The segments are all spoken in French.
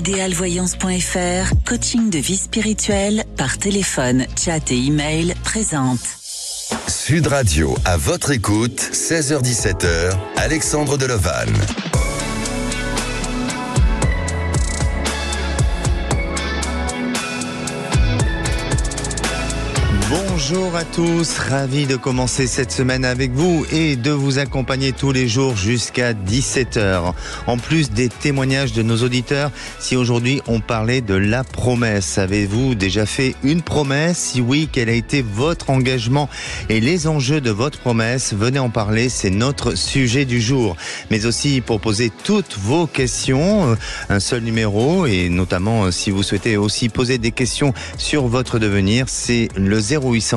Idealvoyance.fr, coaching de vie spirituelle par téléphone, chat et email présente. Sud Radio, à votre écoute, 16h-17h, Alexandre Delovan. Bonjour à tous, ravi de commencer cette semaine avec vous et de vous accompagner tous les jours jusqu'à 17h. En plus des témoignages de nos auditeurs, si aujourd'hui on parlait de la promesse, avez-vous déjà fait une promesse? Si oui, quel a été votre engagement et les enjeux de votre promesse? Venez en parler, c'est notre sujet du jour. Mais aussi pour poser toutes vos questions, un seul numéro, et notamment si vous souhaitez aussi poser des questions sur votre devenir, c'est le 0826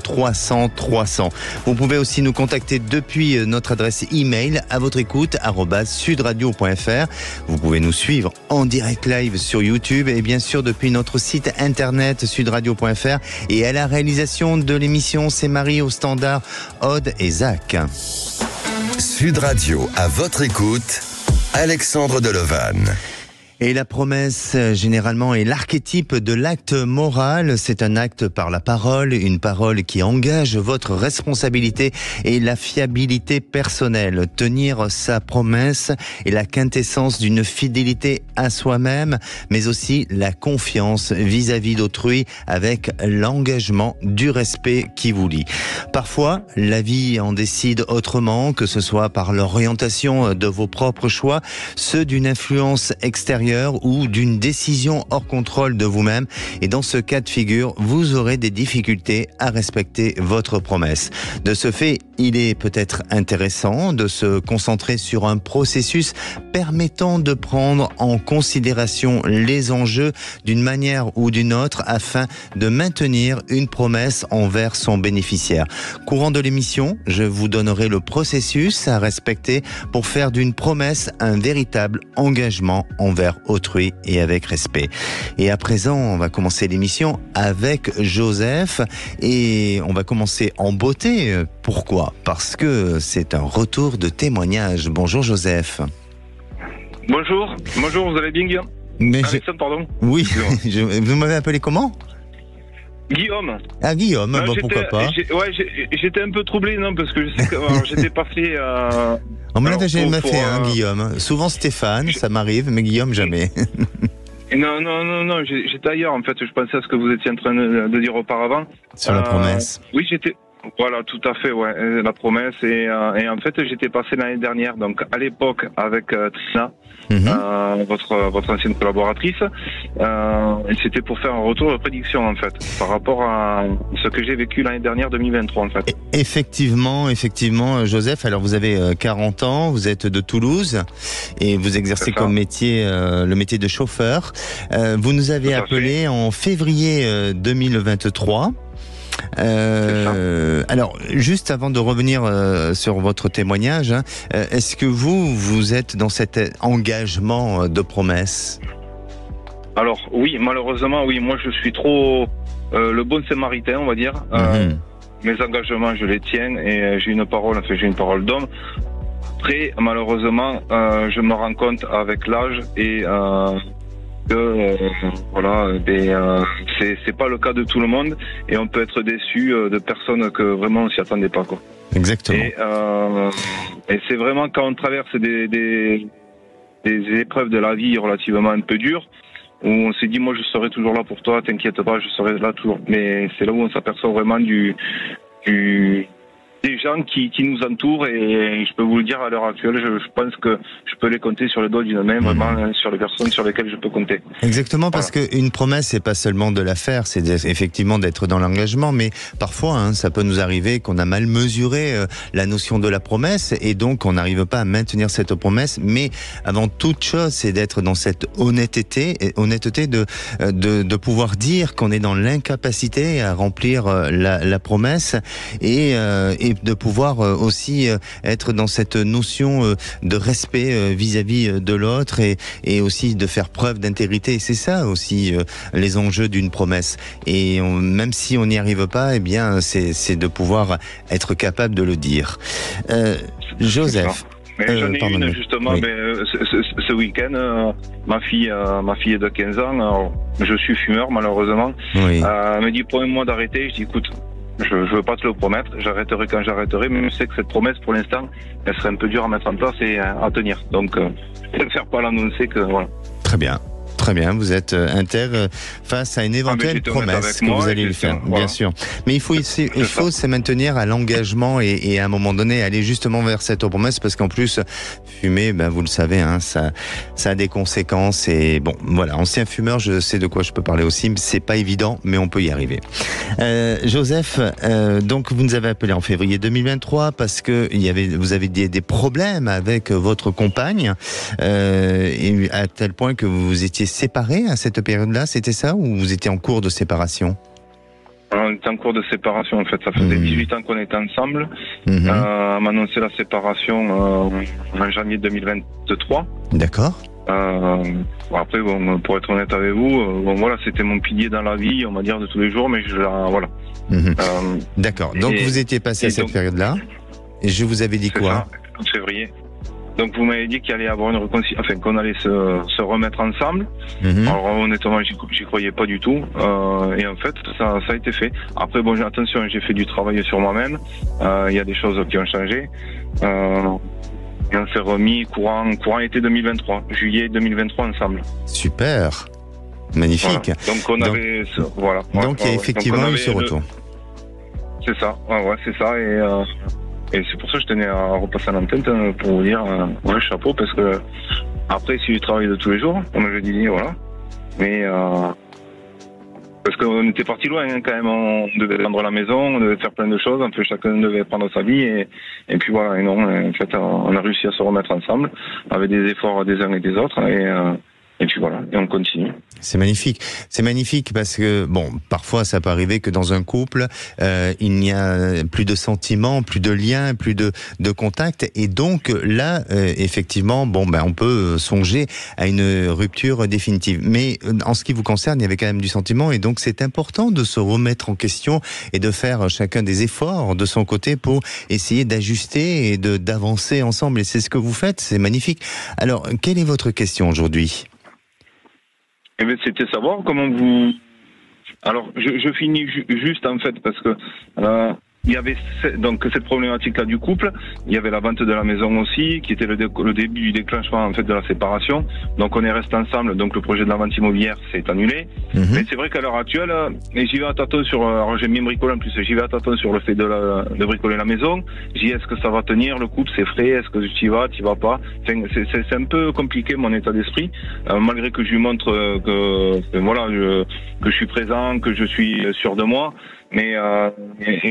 300 300. Vous pouvez aussi nous contacter depuis notre adresse email à votre écoute @sudradio.fr. Vous pouvez nous suivre en direct live sur YouTube et bien sûr depuis notre site internet sudradio.fr. Et à la réalisation de l'émission, c'est Marie au standard, Aude et Zach. Sud Radio, à votre écoute, Alexandre Delovan. Et la promesse, généralement, est l'archétype de l'acte moral. C'est un acte par la parole, une parole qui engage votre responsabilité et la fiabilité personnelle. Tenir sa promesse est la quintessence d'une fidélité à soi-même, mais aussi la confiance vis-à-vis d'autrui avec l'engagement du respect qui vous lie. Parfois, la vie en décide autrement, que ce soit par l'orientation de vos propres choix, ceux d'une influence extérieure ou d'une décision hors contrôle de vous-même. Et dans ce cas de figure, vous aurez des difficultés à respecter votre promesse. De ce fait, il est peut-être intéressant de se concentrer sur un processus permettant de prendre en considération les enjeux d'une manière ou d'une autre afin de maintenir une promesse envers son bénéficiaire. Courant de l'émission, je vous donnerai le processus à respecter pour faire d'une promesse un véritable engagement envers autrui et avec respect. Et à présent, on va commencer l'émission avec Joseph et on va commencer en beauté. Pourquoi? Parce que c'est un retour de témoignage. Bonjour Joseph. Bonjour, vous allez bien Guillaume? Alexandre, pardon. Oui, vous m'avez appelé comment? Guillaume. Ah Guillaume, non, pourquoi pas? J'étais un peu troublé, non, parce que je sais que j'étais passé on me l'a jamais fait, Guillaume. Souvent Stéphane, ça m'arrive, mais Guillaume jamais. Non, j'étais ailleurs en fait. Je pensais à ce que vous étiez en train de dire auparavant. Sur la promesse. Oui, voilà, tout à fait, ouais, la promesse. Et en fait, j'étais passé l'année dernière, donc à l'époque avec Trina, votre ancienne collaboratrice. Et c'était pour faire un retour de prédiction en fait, par rapport à ce que j'ai vécu l'année dernière, 2023 en fait. Effectivement, Joseph. Alors vous avez 40 ans, vous êtes de Toulouse et vous exercez comme métier le métier de chauffeur. Vous nous avez appelé en février 2023. Alors, juste avant de revenir sur votre témoignage, est-ce que vous êtes dans cet engagement de promesse? Alors oui, malheureusement, oui. Moi, je suis trop le bon samaritain, on va dire. Mes engagements, je les tiens et j'ai une parole d'homme. Après, malheureusement, je me rends compte avec l'âge et c'est pas le cas de tout le monde et on peut être déçu de personnes que vraiment on s'y attendait pas, quoi. Exactement. Et c'est vraiment quand on traverse des épreuves de la vie relativement un peu dures où on s'est dit moi je serai toujours là pour toi, t'inquiète pas, je serai là toujours. Mais c'est là où on s'aperçoit vraiment des gens qui nous entourent et je peux vous le dire à l'heure actuelle, je pense que je peux les compter sur le doigt d'une main, vraiment sur les personnes sur lesquelles je peux compter. Exactement, parce qu'une promesse, c'est pas seulement de la faire, c'est effectivement d'être dans l'engagement, mais parfois, ça peut nous arriver qu'on a mal mesuré la notion de la promesse et donc on n'arrive pas à maintenir cette promesse, mais avant toute chose, c'est d'être dans cette honnêteté de pouvoir dire qu'on est dans l'incapacité à remplir la promesse et de pouvoir aussi être dans cette notion de respect vis-à-vis de l'autre et aussi de faire preuve d'intégrité. C'est ça aussi les enjeux d'une promesse. Et même si on n'y arrive pas, eh bien, c'est de pouvoir être capable de le dire. Joseph. Mais j'en ai une justement, oui. ce week-end, ma fille de 15 ans, alors, je suis fumeur malheureusement, Oui. elle me dit promets-moi d'arrêter, je dis écoute, je veux pas te le promettre, j'arrêterai quand j'arrêterai, mais je sais que cette promesse pour l'instant, elle serait un peu dure à mettre en place et à tenir. Donc je préfère pas l'annoncer que voilà. Très bien. Très bien, vous êtes face à une éventuelle promesse que vous allez lui faire, voilà. Bien sûr. Mais il faut se maintenir à l'engagement et à un moment donné aller justement vers cette promesse parce qu'en plus, fumer, vous le savez, hein, ça a des conséquences et bon, voilà, ancien fumeur, je sais de quoi je peux parler aussi, c'est pas évident, mais on peut y arriver. Joseph, donc vous nous avez appelé en février 2023 parce que vous avez des problèmes avec votre compagne et à tel point que vous étiez séparés à cette période-là, c'était ça, ou vous étiez en cours de séparation? On était en cours de séparation en fait, ça faisait 18 ans qu'on était ensemble. On m'a annoncé la séparation en janvier 2023. D'accord. Après, bon, pour être honnête avec vous, voilà, c'était mon pilier dans la vie, on va dire, de tous les jours, mais voilà. D'accord, donc vous étiez passé à cette période-là, et je vous avais dit quoi? En février. Donc vous m'avez dit qu'il allait y avoir une réconciliation, enfin qu'on allait se remettre ensemble. Alors honnêtement, j'y croyais pas du tout. Et en fait, ça a été fait. Après, bon, attention, j'ai fait du travail sur moi-même. Il y a des choses qui ont changé. Et on s'est remis courant été 2023, juillet 2023 ensemble. Super, magnifique. Voilà. Donc avait voilà. Donc il y a effectivement eu ce retour. C'est ça. Ouais, c'est ça. Et c'est pour ça que je tenais à repasser à l'antenne pour vous dire chapeau, parce que après c'est du travail de tous les jours, comme je dis, voilà. Mais parce qu'on était parti loin quand même, on devait vendre la maison, on devait faire plein de choses, un peu chacun devait prendre sa vie et puis voilà, et non, en fait on a réussi à se remettre ensemble avec des efforts des uns et des autres et puis voilà, et on continue. C'est magnifique parce que bon, parfois ça peut arriver que dans un couple, il n'y a plus de sentiments, plus de liens, plus de contact, et donc là, effectivement, on peut songer à une rupture définitive. Mais en ce qui vous concerne, il y avait quand même du sentiment, et donc c'est important de se remettre en question et de faire chacun des efforts de son côté pour essayer d'ajuster et d'avancer ensemble. Et c'est ce que vous faites, c'est magnifique. Alors, quelle est votre question aujourd'hui ? Eh bien, c'était savoir comment vous... Alors, je finis juste en fait parce que il y avait donc cette problématique-là du couple. Il y avait la vente de la maison aussi, qui était le début du déclenchement en fait de la séparation. Donc, on est resté ensemble. Donc, le projet de la vente immobilière s'est annulé. Mais c'est vrai qu'à l'heure actuelle, et j'y vais à tâtons sur. Alors, j'aime bien bricoler en plus. J'y vais à tâtons sur le fait de bricoler la maison. J'y est-ce que ça va tenir le couple, c'est frais. Est-ce que tu y vas pas. Enfin, c'est un peu compliqué mon état d'esprit, malgré que je lui montre que je suis présent, que je suis sûr de moi. Mais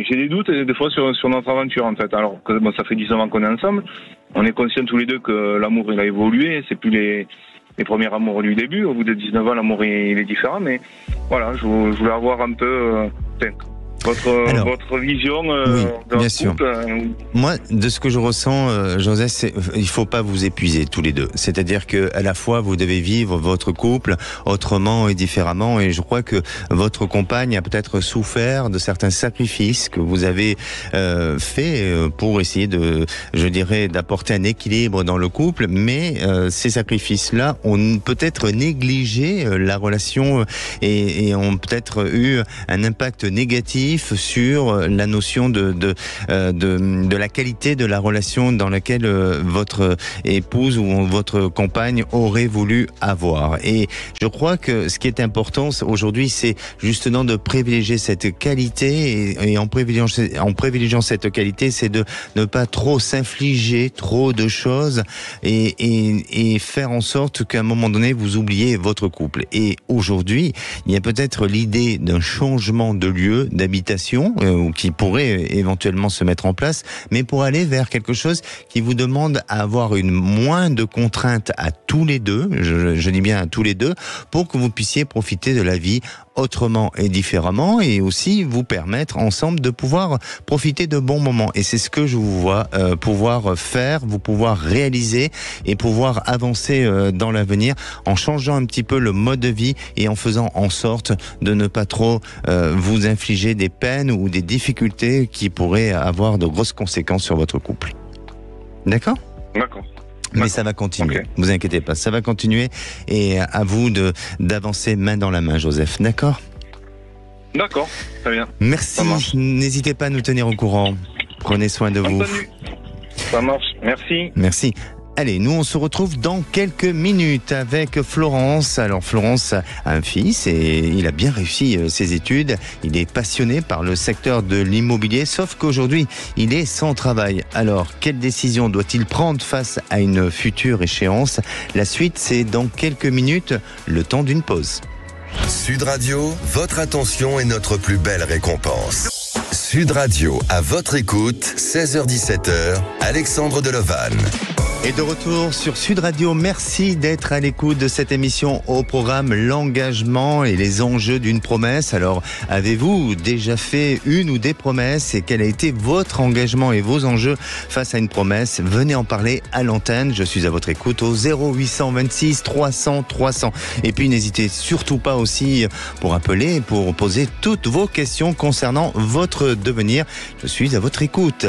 j'ai des doutes des fois sur notre aventure en fait. Alors que ça fait 19 ans qu'on est ensemble, on est conscients tous les deux que l'amour il a évolué, c'est plus les premiers amours du début. Au bout de 19 ans, l'amour il est différent, mais voilà, je voulais avoir un peu votre vision d'un bien sûr. couple. Moi, de ce que je ressens, Joseph, il faut pas vous épuiser tous les deux. C'est-à-dire que à la fois vous devez vivre votre couple autrement et différemment. Et je crois que votre compagne a peut-être souffert de certains sacrifices que vous avez fait pour essayer d'apporter un équilibre dans le couple. Mais ces sacrifices-là ont peut-être négligé la relation et ont peut-être eu un impact négatif sur la notion de la qualité de la relation dans laquelle votre épouse ou votre compagne aurait voulu avoir. Et je crois que ce qui est important aujourd'hui, c'est justement de privilégier cette qualité et en privilégiant cette qualité, c'est de ne pas trop s'infliger trop de choses et faire en sorte qu'à un moment donné, vous oubliez votre couple. Et aujourd'hui, il y a peut-être l'idée d'un changement de lieu, d'habitation, qui pourrait éventuellement se mettre en place, mais pour aller vers quelque chose qui vous demande à avoir moins de contraintes à tous les deux, je dis bien à tous les deux, pour que vous puissiez profiter de la vie autrement et différemment, et aussi vous permettre ensemble de pouvoir profiter de bons moments. Et c'est ce que je vous vois pouvoir faire, vous pouvoir réaliser et pouvoir avancer dans l'avenir en changeant un petit peu le mode de vie et en faisant en sorte de ne pas trop vous infliger des peines ou des difficultés qui pourraient avoir de grosses conséquences sur votre couple. D'accord ? D'accord. Mais ça va continuer, Okay. vous inquiétez pas, ça va continuer et à vous d'avancer main dans la main, Joseph, d'accord ? D'accord, très bien. Merci, n'hésitez pas à nous tenir au courant, prenez soin de vous. Entendu. Ça marche, merci. Merci. Allez, nous on se retrouve dans quelques minutes avec Florence. Alors Florence a un fils et il a bien réussi ses études. Il est passionné par le secteur de l'immobilier, sauf qu'aujourd'hui, il est sans travail. Alors, quelle décision doit-il prendre face à une future échéance ? La suite, c'est dans quelques minutes, le temps d'une pause. Sud Radio, votre attention est notre plus belle récompense. Sud Radio, à votre écoute, 16h-17h, Alexandre Delevanne. Et de retour sur Sud Radio, merci d'être à l'écoute de cette émission au programme l'engagement et les enjeux d'une promesse. Alors, avez-vous déjà fait une ou des promesses et quel a été votre engagement et vos enjeux face à une promesse ? Venez en parler à l'antenne, je suis à votre écoute au 0826 300 300. Et puis n'hésitez surtout pas aussi pour appeler, pour poser toutes vos questions concernant votre devenir. Je suis à votre écoute.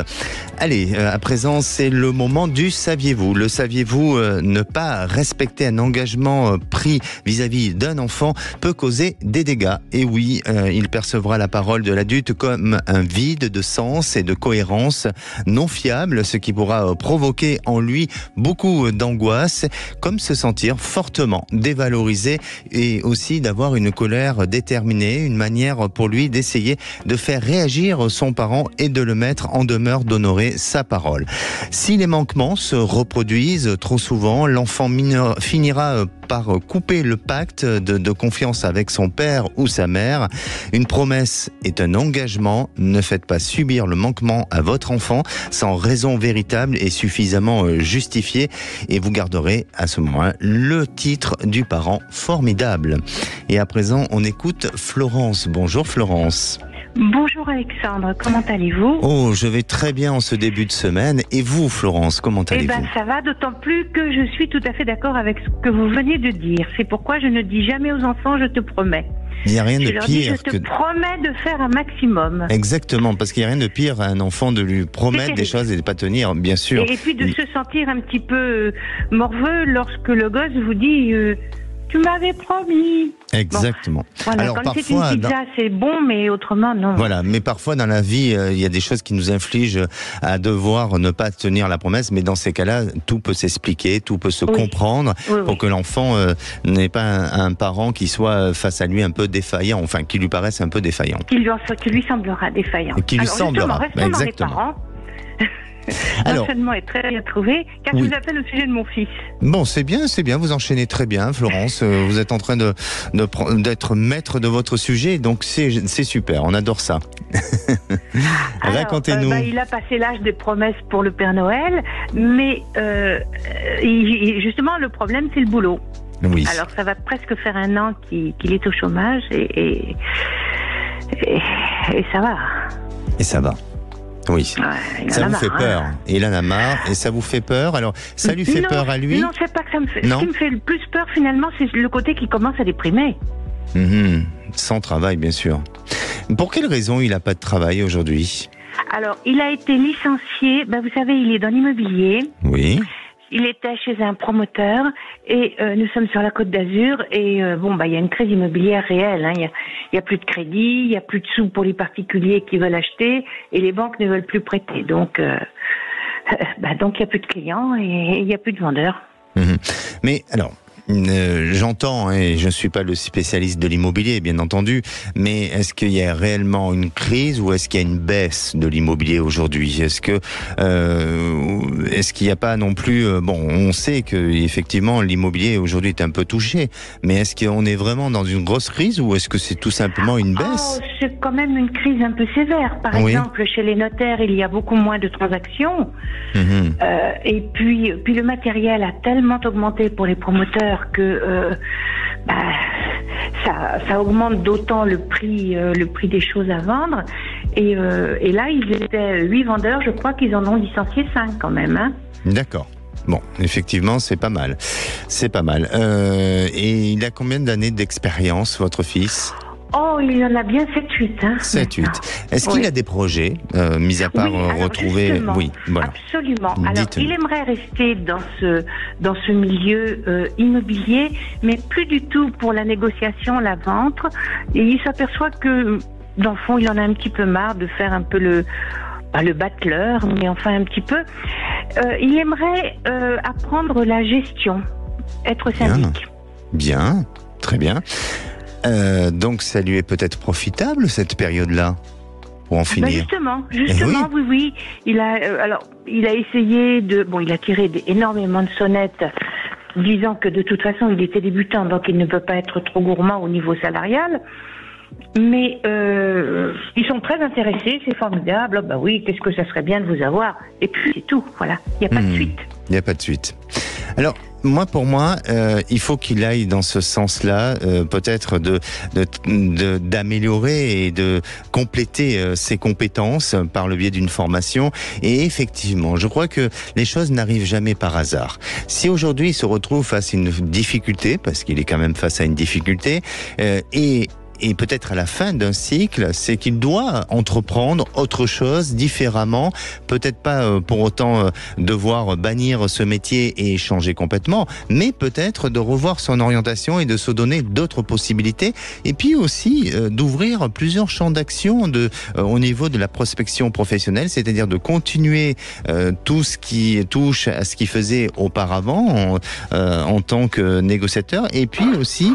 Allez, à présent, c'est le moment du saviez-vous. Le saviez-vous, ne pas respecter un engagement pris vis-à-vis d'un enfant peut causer des dégâts. Et oui, il percevra la parole de l'adulte comme un vide de sens et de cohérence non fiable, ce qui pourra provoquer en lui beaucoup d'angoisse, comme se sentir fortement dévalorisé et aussi d'avoir une colère déterminée, une manière pour lui d'essayer de faire réagir son parent et de le mettre en demeure d'honorer sa parole. Si les manquements se reproduisent trop souvent, l'enfant finira par couper le pacte de confiance avec son père ou sa mère. Une promesse est un engagement. Ne faites pas subir le manquement à votre enfant sans raison véritable et suffisamment justifiée. Et vous garderez à ce moment-là le titre du parent formidable. Et à présent, on écoute Florence. Bonjour Florence. Bonjour Alexandre, comment allez-vous ? Oh, je vais très bien en ce début de semaine. Et vous, Florence, comment allez-vous ? Eh bien, ça va, d'autant plus que je suis tout à fait d'accord avec ce que vous venez de dire. C'est pourquoi je ne dis jamais aux enfants « je te promets ». Il n'y a rien de leur dis, pire je te promets de faire un maximum. Exactement, parce qu'il n'y a rien de pire à un enfant de lui promettre des choses et de ne pas tenir, bien sûr. Et puis de se sentir un petit peu morveux lorsque le gosse vous dit tu m'avais promis. Exactement. Bon, voilà, alors, quand parfois, c'est une pizza, c'est bon, mais autrement, non. Voilà, mais parfois dans la vie, il y a des choses qui nous infligent à devoir ne pas tenir la promesse, mais dans ces cas-là, tout peut s'expliquer, tout peut se comprendre pour que l'enfant n'ait pas un parent qui soit face à lui un peu défaillant, enfin, qui lui paraisse un peu défaillant. Qui lui semblera défaillant. Qui lui semblera, exactement. Dans les parents. L'enchaînement est très bien trouvé, car je vous appelle au sujet de mon fils. Bon, c'est bien, vous enchaînez très bien, Florence. Vous êtes en train d'être maître de votre sujet, donc c'est super, on adore ça. Racontez-nous. Il a passé l'âge des promesses pour le Père Noël, mais justement, le problème, c'est le boulot. Oui. Alors, ça va presque faire 1 an qu'il est au chômage, et ça va. Et ça va. Oui, ça vous fait peur. Et il en a marre, et ça vous fait peur. Alors, ça lui fait peur à lui ? Non, c'est pas que ça me fait. Ce qui me fait le plus peur, finalement, c'est le côté qui commence à déprimer. Sans travail, bien sûr. Pour quelle raison il n'a pas de travail aujourd'hui ? Alors, il a été licencié. Vous savez, il est dans l'immobilier. Oui. Il était chez un promoteur et nous sommes sur la Côte d'Azur et il y a une crise immobilière réelle. Hein. Il y a plus de crédit, il y a plus de sous pour les particuliers qui veulent acheter et les banques ne veulent plus prêter. Donc il y a plus de clients et il y a plus de vendeurs. Mais alors, j'entends, et je ne suis pas le spécialiste de l'immobilier, bien entendu, mais est-ce qu'il y a réellement une crise ou est-ce qu'il y a une baisse de l'immobilier aujourd'hui ? Est-ce qu'il n'y a pas non plus... on sait que effectivement l'immobilier aujourd'hui est un peu touché, mais est-ce qu'on est vraiment dans une grosse crise ou est-ce que c'est tout simplement une baisse ? C'est quand même une crise un peu sévère. Par exemple, chez les notaires, il y a beaucoup moins de transactions. Et puis le matériel a tellement augmenté pour les promoteurs que ça augmente d'autant le prix des choses à vendre. Et là, ils étaient 8 vendeurs, je crois qu'ils en ont licencié 5 quand même. Hein. D'accord. Bon, effectivement, c'est pas mal. C'est pas mal. Et il a combien d'années d'expérience, votre fils ? Oh, il y en a bien 7-8. Hein, 7-8. Est-ce qu'il a des projets, mis à part retrouver... Justement, oui, voilà. Absolument. Alors, il aimerait rester dans ce milieu immobilier, mais plus du tout pour la négociation, la vente. Et il s'aperçoit que, dans le fond, il en a un petit peu marre de faire un peu pas le battleur, mais enfin un petit peu. Il aimerait apprendre la gestion, être syndic. Bien, très bien. Donc ça lui est peut-être profitable cette période-là pour en finir. Justement, oui. Il a essayé il a tiré énormément de sonnettes, disant que de toute façon il était débutant, donc il ne peut pas être trop gourmand au niveau salarial. Mais ils sont très intéressés, c'est formidable. Bah oui, qu'est-ce que ça serait bien de vous avoir. Et puis c'est tout, voilà. Il n'y a pas de suite. Il n'y a pas de suite. Alors, pour moi, il faut qu'il aille dans ce sens-là, peut-être d'améliorer et de compléter ses compétences par le biais d'une formation. Et effectivement, je crois que les choses n'arrivent jamais par hasard. Si aujourd'hui il se retrouve face à une difficulté, parce qu'il est quand même face à une difficulté, et peut-être à la fin d'un cycle, c'est qu'il doit entreprendre autre chose différemment, peut-être pas pour autant devoir bannir ce métier et changer complètement, mais peut-être de revoir son orientation et de se donner d'autres possibilités, et puis aussi d'ouvrir plusieurs champs d'action au niveau de la prospection professionnelle, c'est-à-dire de continuer tout ce qui touche à ce qu'il faisait auparavant en tant que négociateur, et puis aussi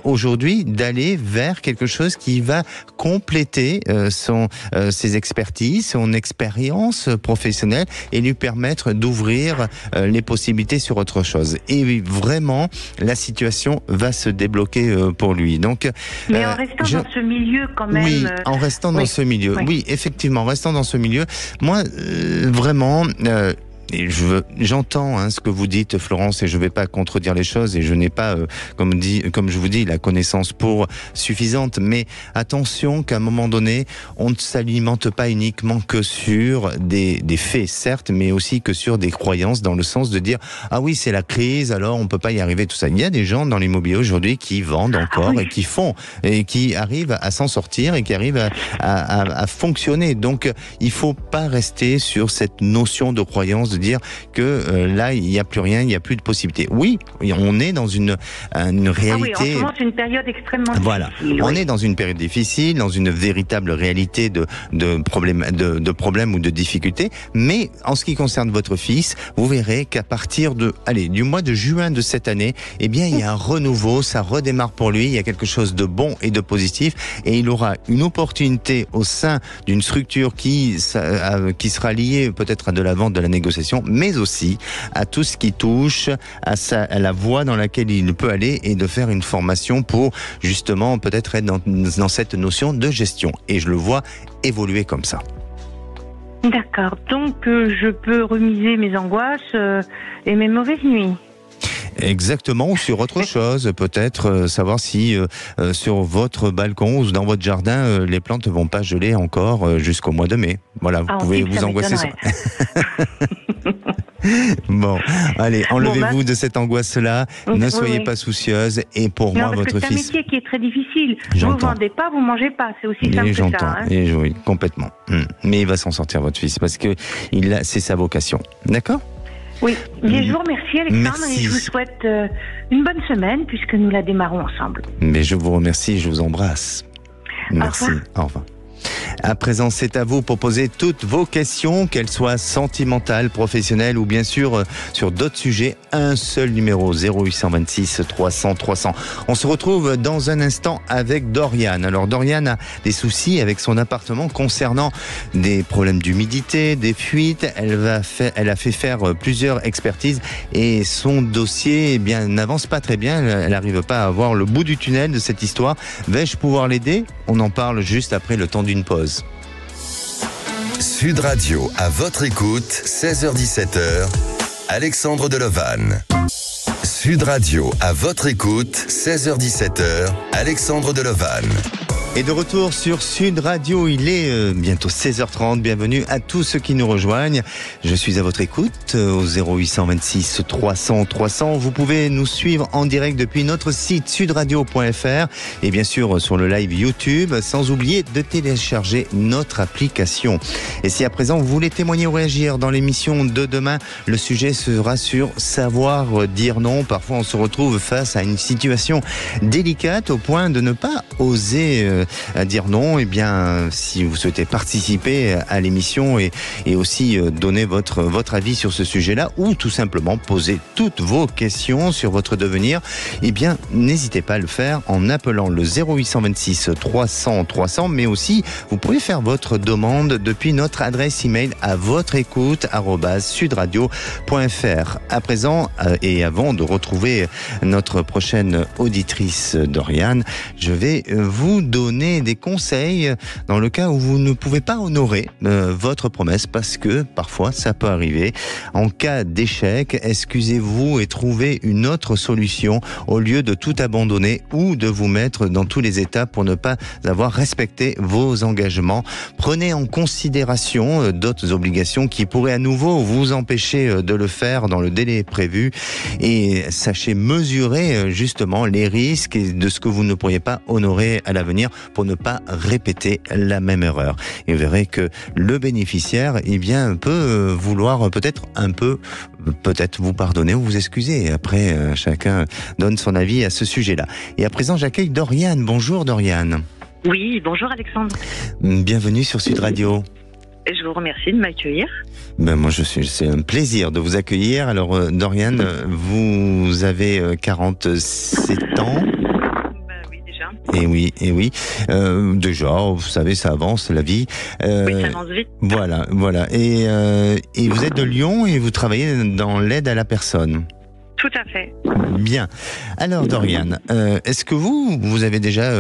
aujourd'hui d'aller vers quelque chose qui va compléter ses expertises, son expérience professionnelle et lui permettre d'ouvrir les possibilités sur autre chose. Et vraiment, la situation va se débloquer pour lui. Donc, mais en restant dans ce milieu quand même. Oui, en restant dans ce milieu. Oui, effectivement, en restant dans ce milieu. Moi, vraiment... Et j'entends ce que vous dites, Florence, et je ne vais pas contredire les choses, et je n'ai pas, comme je vous dis, la connaissance suffisante. Mais attention qu'à un moment donné, on ne s'alimente pas uniquement que sur des faits, certes, mais aussi que sur des croyances, dans le sens de dire ah oui, c'est la crise, alors on peut pas y arriver, tout ça. Il y a des gens dans l'immobilier aujourd'hui qui vendent encore et qui font et qui arrivent à s'en sortir et qui arrivent à fonctionner. Donc, il faut pas rester sur cette notion de croyance de dire que là, il n'y a plus rien, il n'y a plus de possibilités. Oui, on est dans une réalité... Ah oui, en ce moment, c'est une période extrêmement difficile. On est dans une période difficile, dans une véritable réalité de problèmes ou de difficultés. Mais en ce qui concerne votre fils, vous verrez qu'à partir du mois de juin de cette année, eh bien, il y a un renouveau, ça redémarre pour lui, il y a quelque chose de bon et de positif, et il aura une opportunité au sein d'une structure qui sera liée peut-être à de la vente, de la négociation, mais aussi à tout ce qui touche à la voie dans laquelle il peut aller et de faire une formation pour justement peut-être être dans cette notion de gestion. Et je le vois évoluer comme ça. D'accord. Donc je peux remiser mes angoisses et mes mauvaises nuits. Exactement, ou sur autre chose, peut-être savoir si sur votre balcon ou dans votre jardin, les plantes ne vont pas geler encore jusqu'au mois de mai. Voilà, vous pouvez vous angoisser. Bon, allez, enlevez-vous de cette angoisse-là, ne soyez pas soucieuse, et pour moi, votre fils... c'est un métier qui est très difficile. Vous ne vendez pas, vous ne mangez pas, c'est aussi simple que ça. Et oui, complètement. Mais il va s'en sortir, votre fils, parce que c'est sa vocation. D'accord ? Oui, bien, je vous remercie, Alexandre, et je vous souhaite une bonne semaine puisque nous la démarrons ensemble. Mais je vous remercie, je vous embrasse. Merci, au revoir. À présent, c'est à vous pour poser toutes vos questions, qu'elles soient sentimentales, professionnelles ou bien sûr sur d'autres sujets. Un seul numéro, 0826 300 300. On se retrouve dans un instant avec Doriane. Alors Doriane a des soucis avec son appartement concernant des problèmes d'humidité, des fuites. Elle a fait faire plusieurs expertises et son dossier n'avance pas très bien. Elle n'arrive pas à voir le bout du tunnel de cette histoire. Vais-je pouvoir l'aider ? On en parle juste après le temps d'une pause. Sud Radio, à votre écoute, 16h-17h, Alexandre Delevanne. Sud Radio, à votre écoute, 16h-17h, Alexandre Delevanne. Et de retour sur Sud Radio, il est bientôt 16h30. Bienvenue à tous ceux qui nous rejoignent. Je suis à votre écoute au 0826 300 300. Vous pouvez nous suivre en direct depuis notre site sudradio.fr et bien sûr sur le live YouTube, sans oublier de télécharger notre application. Et si à présent vous voulez témoigner ou réagir dans l'émission de demain, le sujet sera sur savoir dire non. Parfois on se retrouve face à une situation délicate au point de ne pas oser à dire non. Eh bien, si vous souhaitez participer à l'émission et aussi donner votre avis sur ce sujet-là, ou tout simplement poser toutes vos questions sur votre devenir, eh bien, n'hésitez pas à le faire en appelant le 0826 300 300, mais aussi, vous pouvez faire votre demande depuis notre adresse email à votre écoute @sudradio.fr. À présent, et avant de retrouver notre prochaine auditrice Doriane, je vais vous donner des conseils dans le cas où vous ne pouvez pas honorer votre promesse, parce que parfois ça peut arriver. En cas d'échec, excusez-vous et trouvez une autre solution au lieu de tout abandonner ou de vous mettre dans tous les étapes pour ne pas avoir respecté vos engagements. Prenez en considération d'autres obligations qui pourraient à nouveau vous empêcher de le faire dans le délai prévu, et sachez mesurer justement les risques de ce que vous ne pourriez pas honorer à l'avenir pour ne pas répéter la même erreur. Et vous verrez que le bénéficiaire, eh bien, peut vouloir peut-être vous pardonner ou vous excuser. Après, chacun donne son avis à ce sujet-là. Et à présent, j'accueille Doriane. Bonjour Doriane. Oui, bonjour Alexandre. Bienvenue sur Sud Radio. Je vous remercie de m'accueillir. Ben c'est un plaisir de vous accueillir. Alors Doriane, vous avez 47 ans. Et oui. Déjà, vous savez, ça avance, la vie. Oui, ça avance vite. Voilà. Et vous êtes de Lyon et vous travaillez dans l'aide à la personne. Tout à fait. Bien. Alors, Doriane, est-ce que vous avez déjà,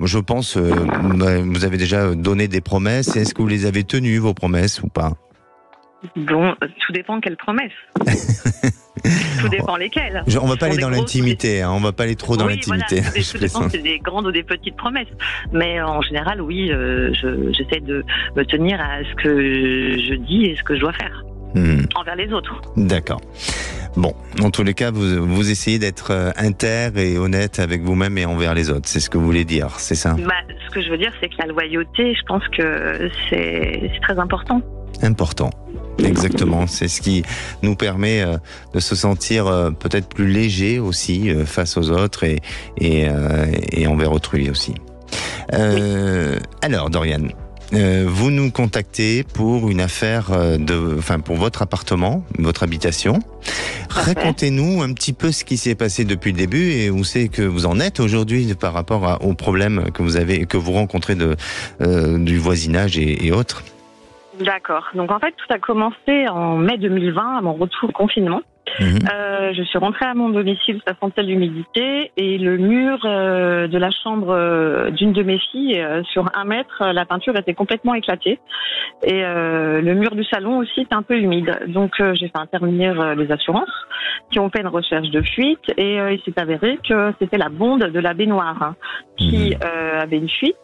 je pense, vous avez déjà donné des promesses, et est-ce que vous les avez tenues, vos promesses, ou pas ? Bon, tout dépend quelles promesses. Tout dépend lesquelles. On va pas aller dans l'intimité, on va pas aller trop dans l'intimité. Voilà, tout dépend si c'est des grandes ou des petites promesses. Mais en général, oui, j'essaie de me tenir à ce que je dis et ce que je dois faire envers les autres. D'accord. Bon, en tous les cas, vous essayez d'être inter et honnête avec vous-même et envers les autres. C'est ce que vous voulez dire, c'est ça ? Ce que je veux dire, c'est que la loyauté, je pense que c'est très important. Important. Exactement, c'est ce qui nous permet de se sentir peut-être plus léger aussi face aux autres et envers autrui aussi. Alors Doriane, vous nous contactez pour une affaire pour votre appartement, votre habitation. Racontez-nous un petit peu ce qui s'est passé depuis le début et où c'est que vous en êtes aujourd'hui par rapport aux problèmes que vous rencontrez du voisinage et autres. D'accord. Donc en fait, tout a commencé en mai 2020, à mon retour au confinement. Je suis rentrée à mon domicile, ça sentait l'humidité, et le mur de la chambre d'une de mes filles, sur 1 mètre, la peinture était complètement éclatée. Et le mur du salon aussi était un peu humide. Donc j'ai fait intervenir les assurances qui ont fait une recherche de fuite, et il s'est avéré que c'était la bonde de la baignoire qui avait une fuite.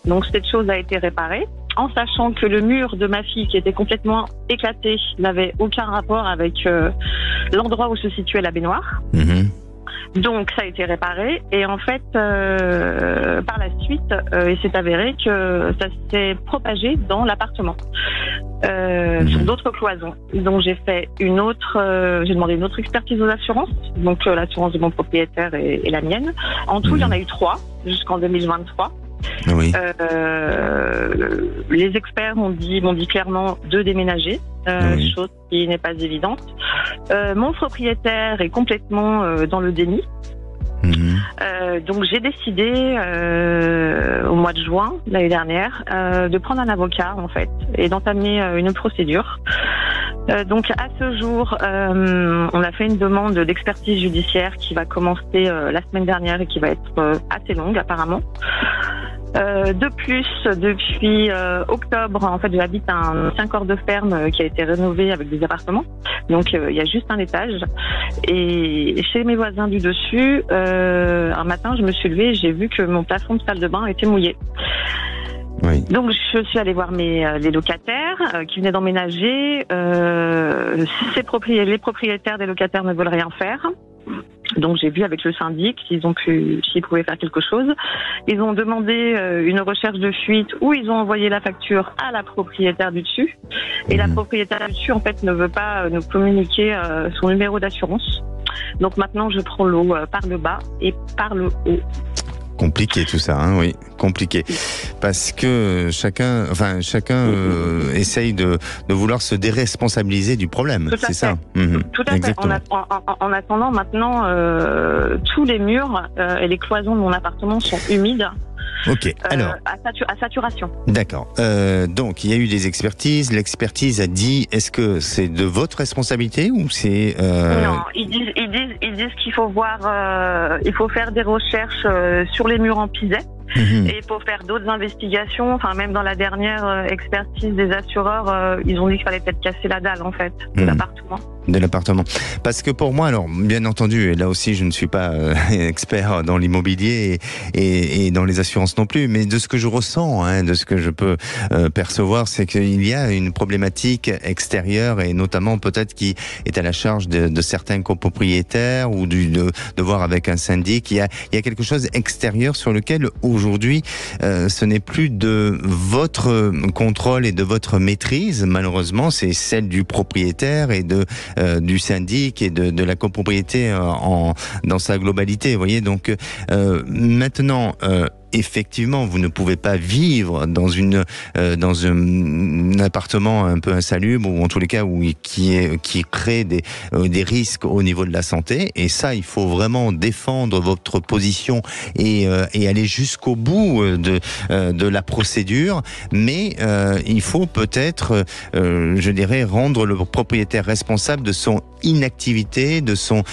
Donc cette chose a été réparée, en sachant que le mur de ma fille, qui était complètement éclaté, n'avait aucun rapport avec l'endroit où se situait la baignoire. Donc ça a été réparé, et en fait par la suite il s'est avéré que ça s'est propagé dans l'appartement sur d'autres cloisons. Donc j'ai demandé une autre expertise aux assurances, donc l'assurance de mon propriétaire et la mienne. En tout, il y en a eu 3 jusqu'en 2023. Oui. Les experts m'ont dit clairement de déménager, chose qui n'est pas évidente. Mon propriétaire est complètement dans le déni. Donc j'ai décidé au mois de juin l'année dernière de prendre un avocat en fait et d'entamer une procédure. Donc à ce jour, on a fait une demande d'expertise judiciaire qui va commencer la semaine dernière et qui va être assez longue apparemment. De plus, depuis octobre, en fait, j'habite un 5 corps de ferme qui a été rénové avec des appartements. Donc, il y a juste un étage. Et chez mes voisins du dessus, un matin, je me suis levée et j'ai vu que mon plafond de salle de bain était mouillé. Oui. Donc, je suis allée voir les locataires qui venaient d'emménager. Les propriétaires des locataires ne veulent rien faire. Donc j'ai vu avec le syndic s'ils pouvaient faire quelque chose. Ils ont demandé une recherche de fuite où ils ont envoyé la facture à la propriétaire du dessus. Et la propriétaire du dessus en fait ne veut pas nous communiquer son numéro d'assurance. Donc maintenant je prends l'eau par le bas et par le haut. Compliqué tout ça, hein, oui, compliqué. Parce que chacun essaye de vouloir se déresponsabiliser du problème, c'est ça. Tout à fait. En attendant, maintenant, tous les murs et les cloisons de mon appartement sont humides. Ok, alors. À saturation. D'accord. Donc, il y a eu des expertises. L'expertise a dit, est-ce que c'est de votre responsabilité ou c'est... Non, ils disent qu'il faut voir, il faut faire des recherches sur les murs en Pisay. Et il faut faire d'autres investigations. Enfin, même dans la dernière expertise des assureurs, ils ont dit qu'il fallait peut-être casser la dalle, en fait, de l'appartement. De l'appartement. Parce que pour moi, alors, bien entendu, et là aussi, je ne suis pas expert dans l'immobilier et dans les assurances non plus, mais de ce que je ressens, de ce que je peux percevoir, c'est qu'il y a une problématique extérieure et notamment peut-être qui est à la charge de certains copropriétaires ou de voir avec un syndic. Il y a quelque chose extérieur sur lequel aujourd'hui, ce n'est plus de votre contrôle et de votre maîtrise, malheureusement, c'est celle du propriétaire et du syndic et de la copropriété dans sa globalité. Vous voyez, donc maintenant. Effectivement, vous ne pouvez pas vivre dans un appartement un peu insalubre ou en tous les cas qui crée des risques au niveau de la santé. Et ça, il faut vraiment défendre votre position et aller jusqu'au bout de la procédure. Mais il faut peut-être, je dirais, rendre le propriétaire responsable de son inactivité, de son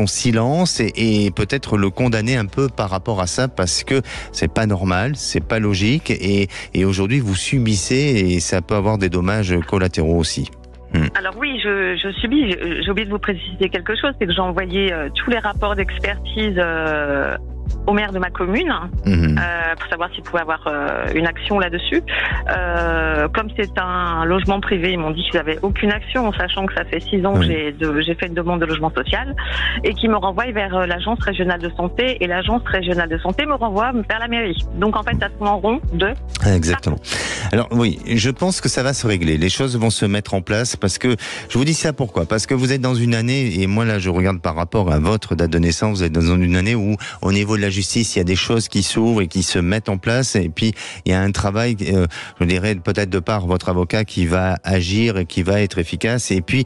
silence et peut-être le condamner un peu par rapport à ça parce que c'est pas normal, c'est pas logique et aujourd'hui vous subissez et ça peut avoir des dommages collatéraux aussi. Alors oui, je subis. J'ai oublié de vous préciser quelque chose, c'est que j'ai envoyé tous les rapports d'expertise au maire de ma commune pour savoir s'il pouvait avoir une action là-dessus. Comme c'est un logement privé, ils m'ont dit qu'ils n'avaient aucune action, en sachant que ça fait 6 ans que j'ai fait une demande de logement social et qu'ils me renvoient vers l'agence régionale de santé et l'agence régionale de santé me renvoie vers la mairie. Donc en fait, ça tourne en rond de... Exactement. Alors oui, je pense que ça va se régler. Les choses vont se mettre en place parce que, je vous dis ça pourquoi ? Parce que vous êtes dans une année, et moi là je regarde par rapport à votre date de naissance, vous êtes dans une année où au niveau de la justice, il y a des choses qui s'ouvrent et qui se mettent en place et puis il y a un travail, je dirais peut-être de par votre avocat qui va agir et qui va être efficace et puis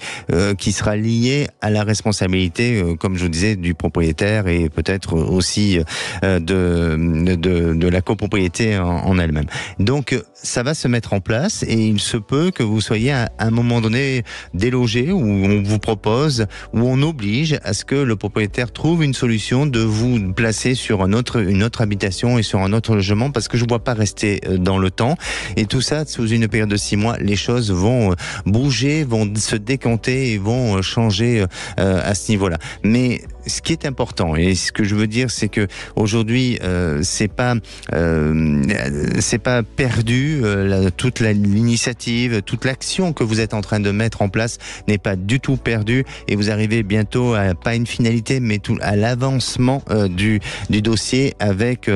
qui sera lié à la responsabilité, comme je vous disais, du propriétaire et peut-être aussi de la copropriété en elle-même. Donc ça va se mettre en place et il se peut que vous soyez à un moment donné délogé où on vous propose, où on oblige à ce que le propriétaire trouve une solution de vous placer sur une autre habitation et sur un autre logement parce que je ne vois pas rester dans le temps. Et tout ça, sous une période de 6 mois, les choses vont bouger, vont se décanter et vont changer à ce niveau-là. Mais ce qui est important et ce que je veux dire, c'est que aujourd'hui, c'est pas perdu. Toute l'initiative, toute l'action que vous êtes en train de mettre en place n'est pas du tout perdue et vous arrivez bientôt à pas une finalité, mais à l'avancement du dossier avec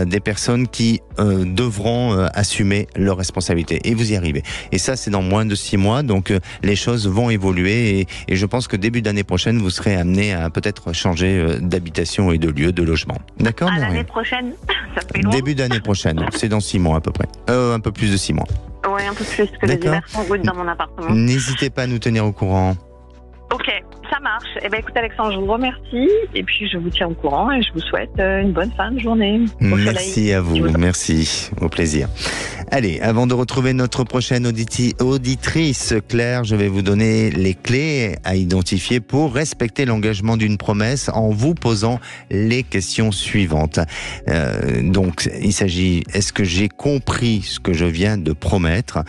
des personnes qui devront assumer leurs responsabilités et vous y arrivez. Et ça, c'est dans moins de 6 mois, donc les choses vont évoluer et je pense que début d'année prochaine, vous serez amené à peut-être changer d'habitation et de lieu de logement. D'accord ? À l'année prochaine, ça fait loin. Début d'année prochaine, c'est dans 6 mois à peu près. Un peu plus de 6 mois. Oui, un peu plus que les hivers sont rudes dans mon appartement. N'hésitez pas à nous tenir au courant. Ok, ça marche. marche. Eh ben, écoute, Alexandre, je vous remercie. Et puis, je vous tiens au courant et je vous souhaite une bonne fin de journée. Merci à vous. Merci. Au plaisir. Allez, avant de retrouver notre prochaine auditrice, Claire, je vais vous donner les clés à identifier pour respecter l'engagement d'une promesse en vous posant les questions suivantes. Donc, il s'agit, est-ce que j'ai compris ce que je viens de promettre?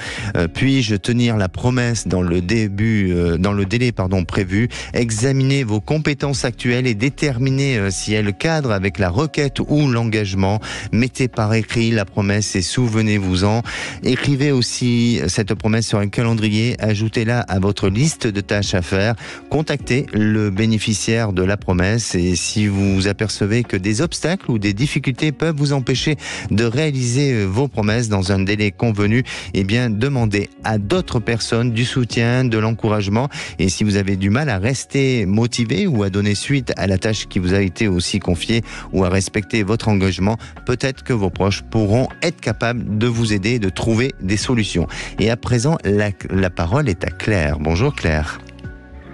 Puis-je tenir la promesse dans le délai prévu? Examinez vos compétences actuelles et déterminez si elles cadrent avec la requête ou l'engagement. Mettez par écrit la promesse et souvenez-vous-en. Écrivez aussi cette promesse sur un calendrier, ajoutez-la à votre liste de tâches à faire. Contactez le bénéficiaire de la promesse et si vous apercevez que des obstacles ou des difficultés peuvent vous empêcher de réaliser vos promesses dans un délai convenu, eh bien demandez à d'autres personnes du soutien, de l'encouragement. Et si vous avez du mal à rester motivé ou à donner suite à la tâche qui vous a été aussi confiée ou à respecter votre engagement, peut-être que vos proches pourront être capables de vous aider, de trouver des solutions. Et à présent, la parole est à Claire. Bonjour Claire.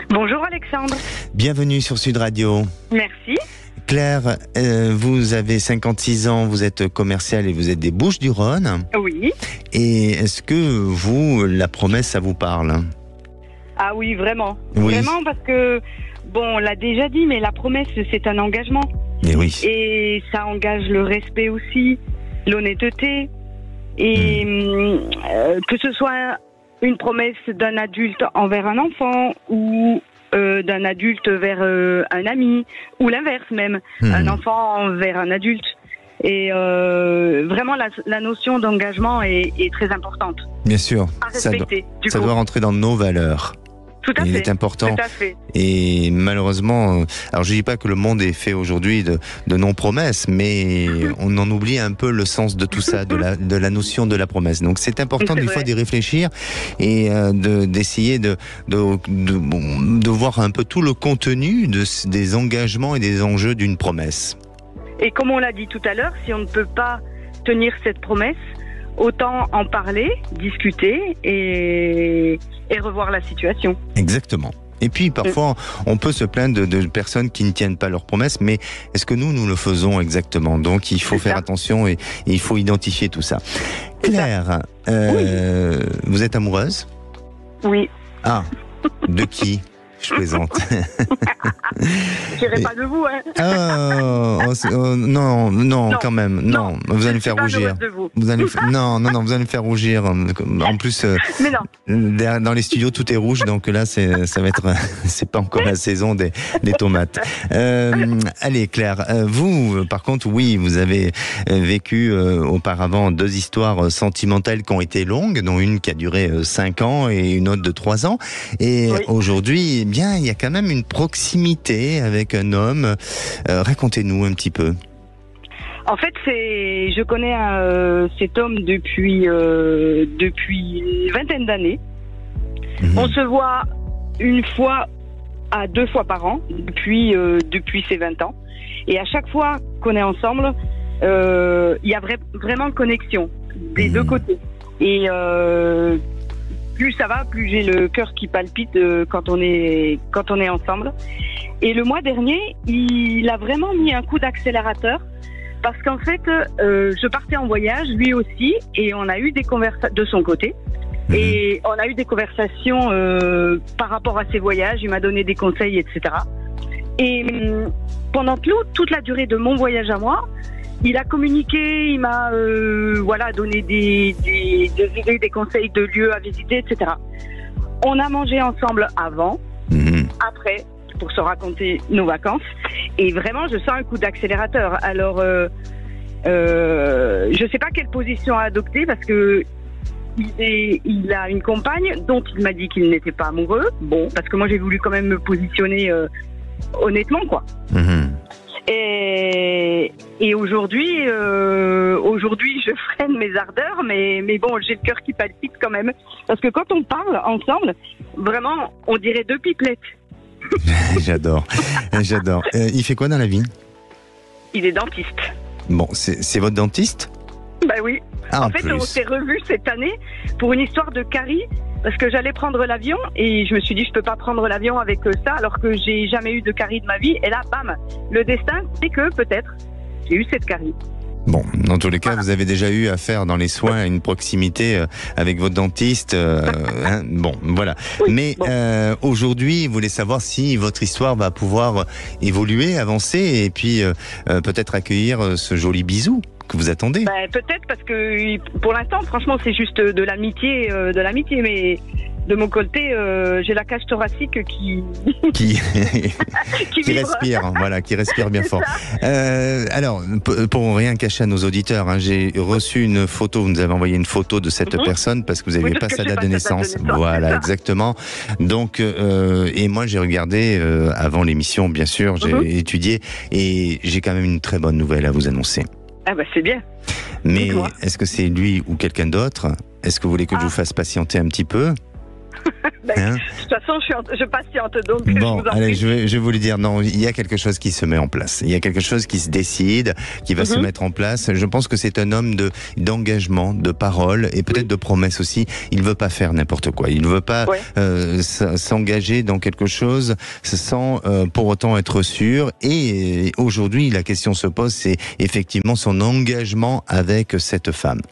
Bonjour Alexandre. Bienvenue sur Sud Radio. Merci. Claire, vous avez 56 ans, vous êtes commerciale et vous êtes des Bouches-du-Rhône. Oui. Et est-ce que vous, la promesse, ça vous parle? Ah oui, vraiment. Oui. Vraiment, parce que, bon, on l'a déjà dit, mais la promesse, c'est un engagement. Et oui. Et ça engage le respect aussi, l'honnêteté. Et que ce soit une promesse d'un adulte envers un enfant ou d'un adulte vers un ami, ou l'inverse même, un enfant vers un adulte. Et vraiment, la notion d'engagement est très importante. Bien sûr, À respecter, ça doit rentrer dans nos valeurs. Tout à fait. Il est important. Tout à fait. Et malheureusement, alors je dis pas que le monde est fait aujourd'hui de non-promesses, mais on en oublie un peu le sens de tout ça, de la notion de la promesse. Donc c'est important des fois d'y réfléchir et d'essayer de voir un peu tout le contenu des engagements et des enjeux d'une promesse. Et comme on l'a dit tout à l'heure, si on ne peut pas tenir cette promesse, autant en parler, discuter et revoir la situation. Exactement. Et puis parfois, on peut se plaindre de personnes qui ne tiennent pas leurs promesses, mais est-ce que nous le faisons exactement? Donc il faut faire attention et il faut identifier tout ça. Claire, vous êtes amoureuse? Oui. Ah, de qui? Je plaisante. Je dirais pas de vous, hein. Non, quand même. Non, vous allez me faire rougir. Vous allez non, vous allez me faire rougir. En plus, mais non. Dans les studios, tout est rouge, donc là, ça va être, c'est pas encore la saison des tomates. Allez, Claire, vous, par contre, oui, vous avez vécu auparavant 2 histoires sentimentales qui ont été longues, dont une qui a duré 5 ans et une autre de 3 ans. Et aujourd'hui, eh bien, il y a quand même une proximité avec un homme. Racontez-nous un petit peu. En fait, je connais cet homme depuis une vingtaine d'années. On se voit une fois à 2 fois par an depuis ces 20 ans. Et à chaque fois qu'on est ensemble, il y a vraiment connexion des deux côtés. Et plus ça va, plus j'ai le cœur qui palpite quand on est ensemble. Et le mois dernier, il a vraiment mis un coup d'accélérateur parce qu'en fait, je partais en voyage, lui aussi, et on a eu des conversations de son côté. Et on a eu des conversations par rapport à ses voyages. Il m'a donné des conseils, etc. Et pendant toute la durée de mon voyage à moi, il a communiqué, il m'a donné des idées, des conseils de lieux à visiter, etc. On a mangé ensemble avant, après, pour se raconter nos vacances. Et vraiment, je sens un coup d'accélérateur. Alors, je sais pas quelle position adopter parce que il a une compagne dont il m'a dit qu'il n'était pas amoureux. Bon, parce que moi, j'ai voulu quand même me positionner honnêtement, quoi. Et aujourd'hui, je freine mes ardeurs, mais bon, j'ai le cœur qui palpite quand même. Parce que quand on parle ensemble, vraiment, on dirait 2 pipelettes. J'adore. Il fait quoi dans la vie? Il est dentiste. Bon, c'est votre dentiste? Bah oui. En fait, on s'est revus cette année pour une histoire de carie parce que j'allais prendre l'avion et je me suis dit je peux pas prendre l'avion avec ça alors que j'ai jamais eu de carie de ma vie. Et là, bam, le destin c'est que peut-être j'ai eu cette carie. Bon, dans tous les cas, vous avez déjà eu affaire dans les soins à une proximité avec votre dentiste. Hein, bon, voilà. Oui, mais bon. aujourd'hui, vous voulez savoir si votre histoire va pouvoir évoluer, avancer et puis peut-être accueillir ce joli bisou que vous attendez. Peut-être parce que pour l'instant, franchement, c'est juste de l'amitié, mais de mon côté, j'ai la cage thoracique qui qui vibre. respire, voilà, qui respire bien fort. Alors, pour rien cacher à nos auditeurs, hein, j'ai reçu une photo, vous nous avez envoyé une photo de cette personne parce que vous n'aviez pas sa date de naissance. Voilà, exactement. Donc, et moi j'ai regardé avant l'émission, bien sûr, j'ai étudié et j'ai quand même une très bonne nouvelle à vous annoncer. Ah bah c'est bien. Mais est-ce que c'est lui ou quelqu'un d'autre? Est-ce que vous voulez que je vous fasse patienter un petit peu? Hein? De toute façon, je patiente, donc bon, je vous en allez, prie. je vais vous le dire. Non, il y a quelque chose qui se met en place. Il y a quelque chose qui se décide, qui va se mettre en place. Je pense que c'est un homme d'engagement, de parole et peut-être de promesse aussi. Il veut pas faire n'importe quoi. Il ne veut pas s'engager dans quelque chose sans pour autant être sûr. Et aujourd'hui, la question se pose, c'est effectivement son engagement avec cette femme.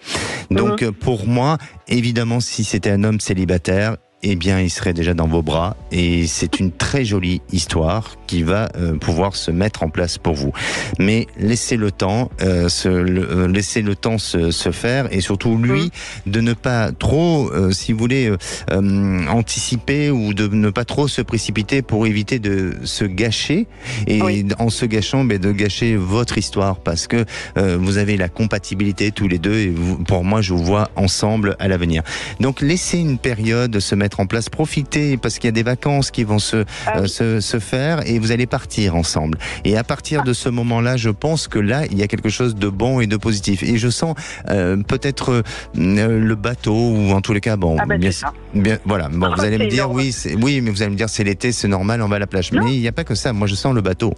Donc, pour moi, évidemment, si c'était un homme célibataire, eh bien, il serait déjà dans vos bras et c'est une très jolie histoire qui va pouvoir se mettre en place pour vous. Mais laissez le temps, laissez le temps se faire et surtout lui de ne pas trop, si vous voulez, anticiper ou de ne pas trop se précipiter pour éviter de se gâcher et en se gâchant, de gâcher votre histoire parce que vous avez la compatibilité tous les deux et vous, pour moi, je vous vois ensemble à l'avenir. Donc, laissez une période se mettre en place, profitez parce qu'il y a des vacances qui vont se faire et vous allez partir ensemble. Et à partir de ce moment-là, je pense que là, il y a quelque chose de bon et de positif. Et je sens peut-être le bateau ou en tous les cas, bon, voilà. Bon, vous allez me dire, oui, mais vous allez me dire, c'est l'été, c'est normal, on va à la plage. Non. Mais il n'y a pas que ça. Moi, je sens le bateau.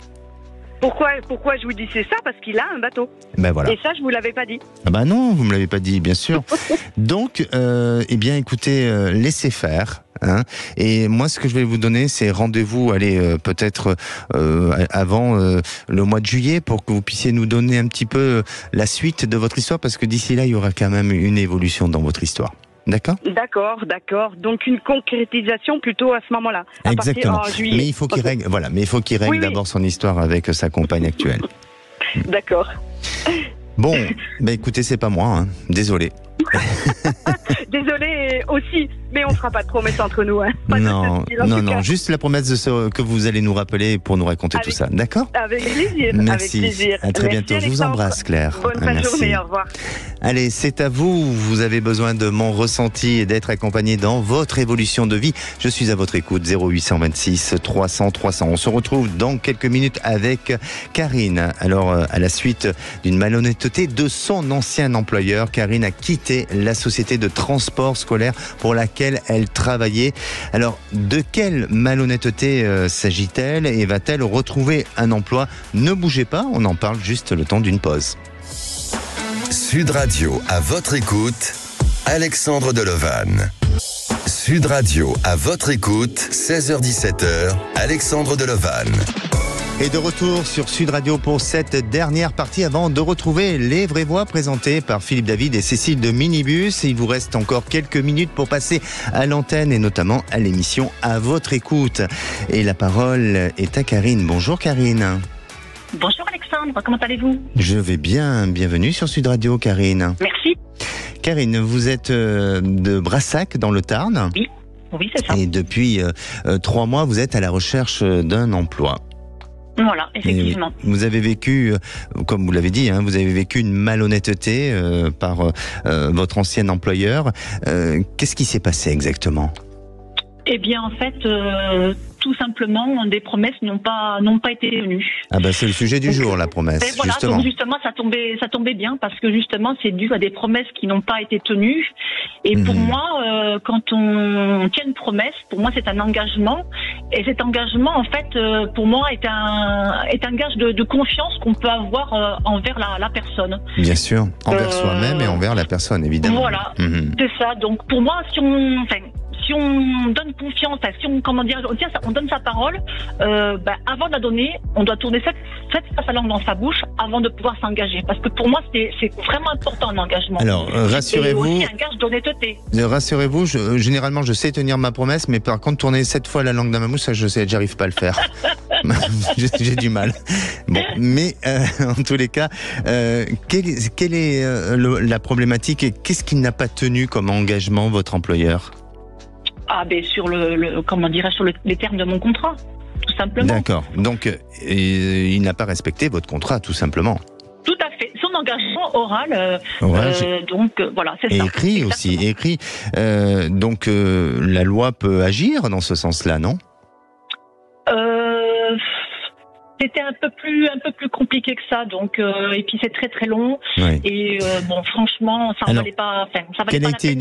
Pourquoi je vous dis c'est ça? Parce qu'il a un bateau. Ben voilà. Et ça, je vous l'avais pas dit. Ah ben non, vous me l'avez pas dit, bien sûr. Donc, eh bien, écoutez, laissez faire. Hein. Et moi, ce que je vais vous donner, c'est rendez-vous, peut-être avant le mois de juillet, pour que vous puissiez nous donner un petit peu la suite de votre histoire, parce que d'ici là, il y aura quand même une évolution dans votre histoire. D'accord. Donc une concrétisation plutôt à ce moment-là. Exactement. En juillet. Mais il faut qu'il règle. Voilà. Mais il faut qu'il règle d'abord son histoire avec sa compagne actuelle. D'accord. Bon, écoutez, c'est pas moi. Hein. Désolé. Désolé aussi, mais on fera pas de promesses entre nous. Hein. Non, juste la promesse que vous allez nous rappeler pour nous raconter tout ça, d'accord? Avec plaisir. Merci. Avec plaisir. À très bientôt. Alexandre. Je vous embrasse, Claire. Bonne fin de journée. Au revoir. Allez, c'est à vous. Vous avez besoin de mon ressenti et d'être accompagné dans votre évolution de vie. Je suis à votre écoute. 0826 300 300. On se retrouve dans quelques minutes avec Karine. Alors, à la suite d'une malhonnêteté de son ancien employeur, Karine a quitté la société de transport scolaire pour laquelle elle travaillait. Alors, de quelle malhonnêteté s'agit-elle et va-t-elle retrouver un emploi? Ne bougez pas, on en parle juste le temps d'une pause. Sud Radio, à votre écoute, Alexandre Delevanne. Sud Radio, à votre écoute, 16h-17h, Alexandre Delevanne. Et de retour sur Sud Radio pour cette dernière partie avant de retrouver les vraies voix présentées par Philippe David et Cécile de Minibus. Il vous reste encore quelques minutes pour passer à l'antenne et notamment à l'émission À votre écoute. Et la parole est à Karine. Bonjour Karine. Bonjour Alexandre, comment allez-vous? Je vais bien, bienvenue sur Sud Radio Karine. Merci. Karine, vous êtes de Brassac dans le Tarn. Oui, c'est ça. Et depuis 3 mois, vous êtes à la recherche d'un emploi. Voilà, effectivement. Et vous avez vécu, comme vous l'avez dit, hein, vous avez vécu une malhonnêteté par votre ancien employeur. Qu'est-ce qui s'est passé exactement? Eh bien, en fait, tout simplement, des promesses n'ont pas été tenues. Ah ben, c'est le sujet du jour, la promesse, voilà, justement. Donc justement, ça tombait bien parce que justement, c'est dû à des promesses qui n'ont pas été tenues. Et pour moi, quand on tient une promesse, pour moi, c'est un engagement. Et cet engagement, en fait, pour moi, est un gage de confiance qu'on peut avoir envers la personne. Bien sûr, envers soi-même et envers la personne, évidemment. Voilà, c'est ça. Donc pour moi, si si on donne confiance, si on, comment dire, on donne sa parole, avant de la donner, on doit tourner cette fois sa langue dans sa bouche avant de pouvoir s'engager. Parce que pour moi, c'est vraiment important l'engagement. Alors, rassurez-vous. Et aussi un gage d'honnêteté. Rassurez-vous, généralement, je sais tenir ma promesse, mais par contre, tourner 7 fois la langue dans ma bouche, ça, j'arrive pas à le faire. J'ai du mal. Bon, mais en tous les cas, quelle est la problématique et qu'est-ce qui n'a pas tenu comme engagement votre employeur? Sur sur les termes de mon contrat, tout simplement. D'accord. Donc, il n'a pas respecté votre contrat, tout simplement. Tout à fait. Son engagement oral, voilà, c'est ça. Et écrit exactement. aussi, écrit. Donc, la loi peut agir dans ce sens-là, non? C'était un peu plus compliqué que ça, donc et puis c'est très très long. Oui. Et franchement, ça ne valait pas la peine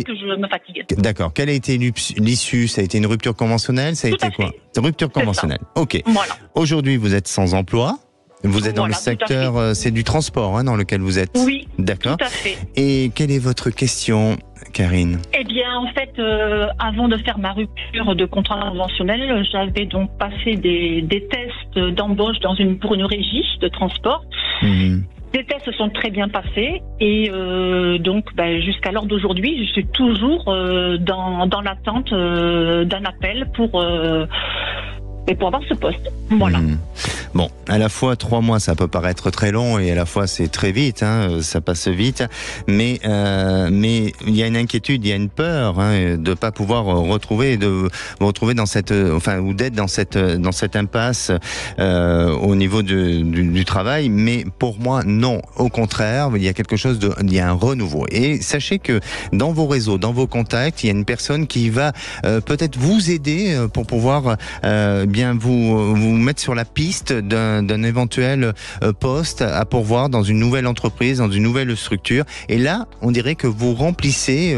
que je me fatigue. D'accord. Quelle a été l'issue? Ça a été une rupture conventionnelle? Ça a été quoi? Rupture conventionnelle. Ok. Voilà. Aujourd'hui, vous êtes sans emploi. Vous êtes dans le secteur, c'est du transport dans lequel vous êtes. Oui. D'accord. Tout à fait. Et quelle est votre question, Karine? Eh bien, en fait, avant de faire ma rupture de contrat conventionnel, j'avais donc passé des tests d'embauche pour une régie de transport. Les tests se sont très bien passés et jusqu'à l'heure d'aujourd'hui, je suis toujours dans l'attente d'un appel pour avoir ce poste. Voilà. Bon, à la fois 3 mois, ça peut paraître très long et à la fois c'est très vite, ça passe vite. Mais il y a une inquiétude, il y a une peur de pas pouvoir retrouver dans cette, ou d'être dans cette impasse au niveau du travail. Mais pour moi, non. Au contraire, il y a il y a un renouveau. Et sachez que dans vos réseaux, dans vos contacts, il y a une personne qui va peut-être vous aider pour pouvoir vous mettre sur la piste d'un éventuel poste à pourvoir dans une nouvelle entreprise, dans une nouvelle structure. Et là, on dirait que vous remplissez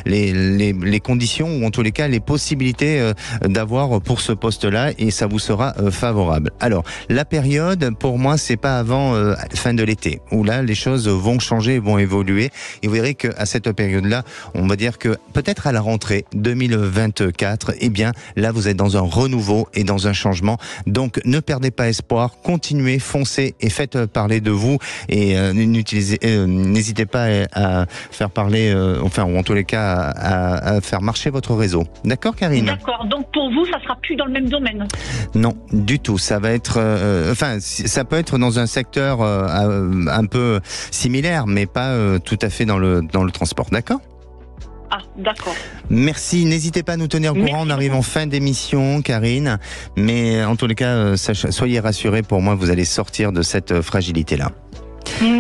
les conditions ou en tous les cas les possibilités d'avoir pour ce poste-là et ça vous sera favorable. Alors, la période, pour moi, c'est pas avant fin de l'été où là, les choses vont changer, vont évoluer. Et vous verrez qu'à cette période-là, on va dire que peut-être à la rentrée 2024, eh bien, là, vous êtes dans un renouveau et dans un changement. Donc, ne perdez pas espoir, continuez, foncez et faites parler de vous et n'hésitez pas à faire parler, ou en tous les cas, à faire marcher votre réseau. D'accord, Karine? D'accord. Donc, pour vous, ça sera plus dans le même domaine? Non, du tout. Ça va être, ça peut être dans un secteur un peu similaire, mais pas tout à fait dans le transport. D'accord? Ah, d'accord. Merci. N'hésitez pas à nous tenir au courant. On arrive en fin d'émission, Karine. Mais en tous les cas, soyez rassurés. Pour moi, vous allez sortir de cette fragilité-là.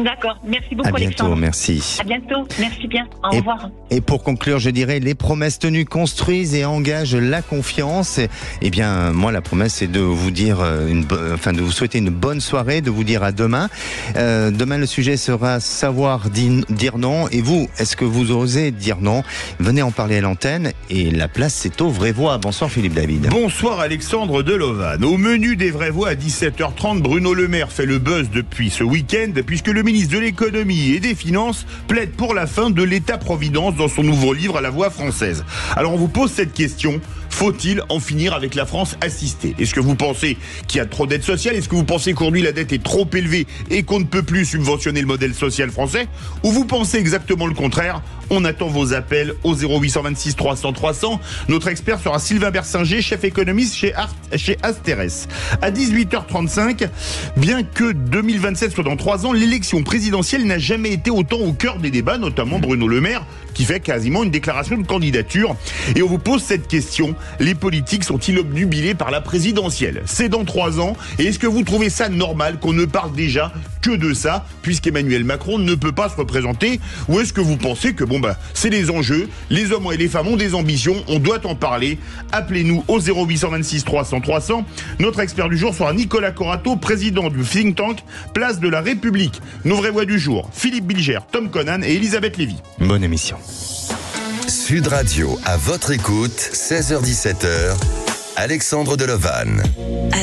D'accord. Merci beaucoup, Alexandre. À bientôt. Merci. À bientôt. Merci bien. Au revoir. Et pour conclure, je dirais, les promesses tenues construisent et engagent la confiance. Eh bien, moi, la promesse, c'est de vous dire de vous souhaiter une bonne soirée, de vous dire à demain. Demain, le sujet sera savoir dire non. Et vous, est-ce que vous osez dire non? Venez en parler à l'antenne. Et la place, c'est aux vraies voix. Bonsoir, Philippe David. Bonsoir, Alexandre Delovan. Au menu des vraies voix à 17h30, Bruno Le Maire fait le buzz depuis ce week-end, puisque le ministre de l'économie et des finances plaide pour la fin de l'État-providence dans son nouveau livre à la voix française. Alors on vous pose cette question: faut-il en finir avec la France assistée? Est-ce que vous pensez qu'il y a trop d'aide sociale? Est-ce que vous pensez qu'aujourd'hui la dette est trop élevée et qu'on ne peut plus subventionner le modèle social français? Ou vous pensez exactement le contraire? On attend vos appels au 0826 300 300. Notre expert sera Sylvain Bersinger, chef économiste chez Asterès. À 18h35, bien que 2027 soit dans 3 ans, l'élection présidentielle n'a jamais été autant au cœur des débats, notamment Bruno Le Maire, qui fait quasiment une déclaration de candidature. Et on vous pose cette question: les politiques sont-ils obnubilés par la présidentielle? C'est dans 3 ans. Et est-ce que vous trouvez ça normal qu'on ne parle déjà que de ça, puisqu'Emmanuel Macron ne peut pas se représenter? Ou est-ce que vous pensez que c'est les enjeux, les hommes et les femmes ont des ambitions, on doit en parler? Appelez-nous au 0826 300 300. Notre expert du jour sera Nicolas Corato, président du think tank Place de la République. Nos vraies voix du jour: Philippe Bilger, Tom Conan et Elisabeth Lévy. Bonne émission. Sud Radio, à votre écoute, 16h-17h, Alexandre Delovan.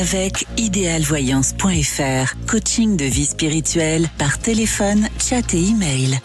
Avec idéalvoyance.fr, coaching de vie spirituelle par téléphone, chat et email.